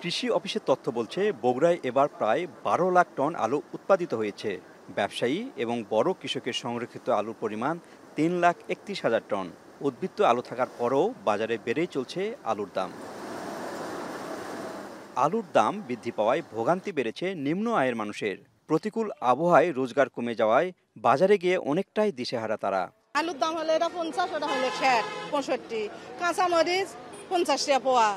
কৃষি অফিসের তথ্য বলছে বগুড়ায় এবার প্রায় ১২ লাখ টন আলু উৎপাদিত হয়েছে। ব্যবসায়ী এবং বড় কৃষকের সংরক্ষিত আলুর পরিমাণ ৩,৩১,০০০ টন। উদ্বৃত্ত আলু থাকার পরও বাজারে বেড়েই চলছে আলুর দাম। আলুর দাম বৃদ্ধি পাওয়ায় ভোগান্তি বেড়েছে নিম্ন আয়ের মানুষের। প্রতিকূল আবহাওয়ায় রোজগার কমে যাওয়ায় বাজারে গিয়ে অনেকটাই দিশেহারা তারা। আলুর দাম হলো এটা ৫০, ওটা হলো ৬০, ৬৫। কাঁচামরিচ ৫০ টাকা পোয়া।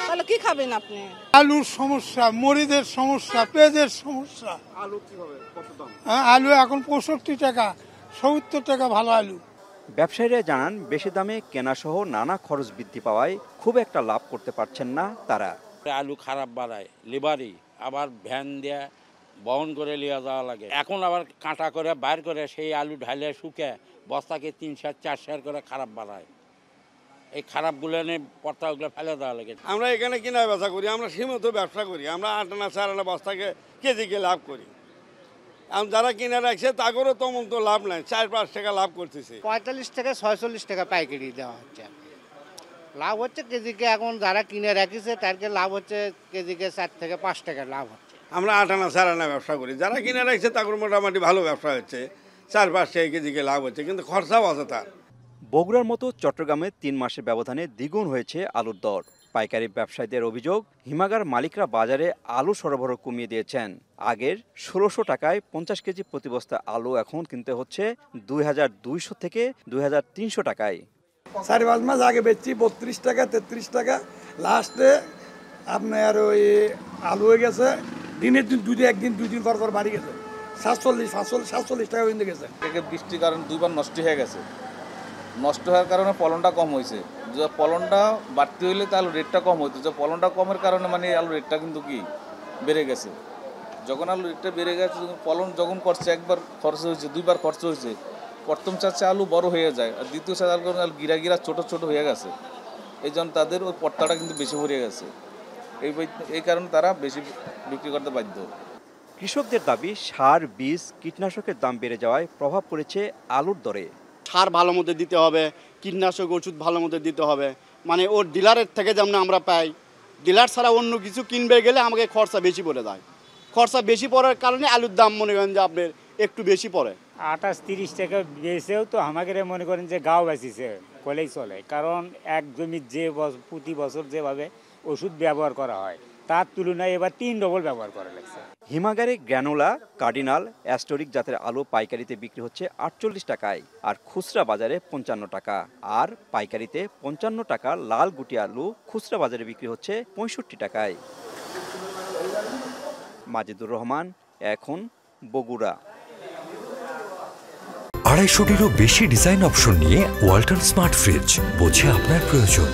তাহলে কি খাবেন আপনি? আলুর সমস্যা, মরিচের সমস্যা, পেঁয়াজের সমস্যা। আলু কিভাবে কত দাম? আলু এখন ৬৫ টাকা, ৭০ টাকা ভালো আলু। ব্যবসায়ীরা জানান বেশি দামে কেনাসহ নানা খরচ বৃদ্ধি পাওয়ায় খুব একটা লাভ করতে পারছেন না তারা। আলু খারাপ বাড়ায় লিভারি, আবার ভ্যান দিয়ে বহন করে নিয়ে যাওয়া লাগে। এখন আবার কাঁটা করে বাইর করে সেই আলু ঢালে শুকে বস্তাকে ৩-৪ করে খারাপ বাড়ায়। এই খারাপগুলো এনে পর্তাগুলো ফেলে দেওয়া লাগে। আমরা এখানে কিনা বেচা করি, আমরা সীমিত ব্যবসা করি। আমরা ৮ আনা ৪ আনা বস্তাকে কেজিকে লাভ করি। যারা কিনে রাখছে তাদেরও তেমন তো লাভ নাই, ৪-৫ টাকা লাভ করতেছে। ৪৫ থেকে ৪৬ টাকা পাইকারি দেওয়া হচ্ছে। লাভ হচ্ছে কেজিকে, এখন যারা কিনে রাখিছে তাদেরকে লাভ হচ্ছে কেজিকে ৪ থেকে ৫ টাকা লাভ হচ্ছে। আমরা ৮ আনা ৪ আনা ব্যবসা করি, যারা কিনে রাখছে তাদের মোটামুটি ভালো ব্যবসা হচ্ছে, ৪-৫ টাকা কেজিকে লাভ হচ্ছে, কিন্তু খরচাও আছে তার। বগুড়ার মতো চট্টগ্রামে ৩ মাসের ব্যবধানে দ্বিগুণ হয়েছে আলুর দর। পাইকারি ব্যবসায়ীদের অভিযোগ, হিমাগার মালিকরা বাজারে আলু সরবরাহ কমিয়ে দিয়েছেন। আগের ১৬০০ টাকায় ৫০ কেজি প্রতি বস্তা আলু এখন কিনতে হচ্ছে ২,২০০ থেকে ২,৩০০ টাকায়। ৪-৫ মাস আগে বেচছি ৩২ টাকা ৩৩ টাকা, লাস্টে আপনার ওই আলু হয়ে গেছে দিনের দিন একদিন ২ দিন পর বাড়ি গেছে ৪৭ টাকা কিনতে গেছে। বৃষ্টির কারণে ২ বার নষ্ট হয়ে গেছে। নষ্ট হওয়ার কারণে ফলনটা কম হয়েছে। যে ফলনটা বাড়তি হইলে তো আলুর রেটটা কম হইতো, যে ফলনটা কমের কারণে মানে আলুর রেটটা কিন্তু কি বেড়ে গেছে। যখন আলুর রেটটা বেড়ে গেছে, ফলন যখন করছে, একবার খরচ হয়েছে, ২ বার খরচ হয়েছে, প্রথম চাচ্ছে আলু বড় হয়ে যায়, আর দ্বিতীয় চাচ্ছে আলু গিরা ছোট ছোট হয়ে গেছে। এই জন্য তাদের ওই পর্তাটা কিন্তু বেশি ভরে গেছে। এই কারণে তারা বেশি বিক্রি করতে বাধ্য। কৃষকদের দাবি, সার, বীজ, কীটনাশকের দাম বেড়ে যাওয়ায় প্রভাব পড়েছে আলুর দরে। সার ভালো মতো দিতে হবে, কীটনাশক ওষুধ ভালো মতো দিতে হবে। মানে ওর ডিলারের থেকে যেমন আমরা পাই, ডিলার ছাড়া অন্য কিছু কিনবে গেলে আমাকে খরচা বেশি পড়ে যায়। খরচা বেশি পড়ার কারণে আলুর দাম মনে করেন যে আপনার একটু বেশি পড়ে। ২৮-৩০ টাকা বেচেও তো আমাদের মনে করেন যে গাও বেচিছে বলেই চলে। কারণ এক জমির যে প্রতি বছর যেভাবে ওষুধ ব্যবহার করা হয় তার তুলনায় এবার ৩ ডবল ব্যবহার করা লাগছে। হিমাগারে গ্র্যানোলা, কার্ডিনাল, অ্যাস্টোরিক জাতের আলু পাইকারিতে বিক্রি হচ্ছে ৪৮ টাকায়, আর খুচরা বাজারে ৫৫ টাকা। আর পাইকারিতে ৫৫ টাকা লাল গুটি আলু খুচরা বাজারে বিক্রি হচ্ছে ৬৫ টাকায়। মাজিদুর রহমান, এখন, বগুড়া। ২৫০টিরও বেশি ডিজাইন অপশন নিয়ে ওয়ালটন স্মার্ট ফ্রিজ, বোঝে আপনার প্রয়োজন।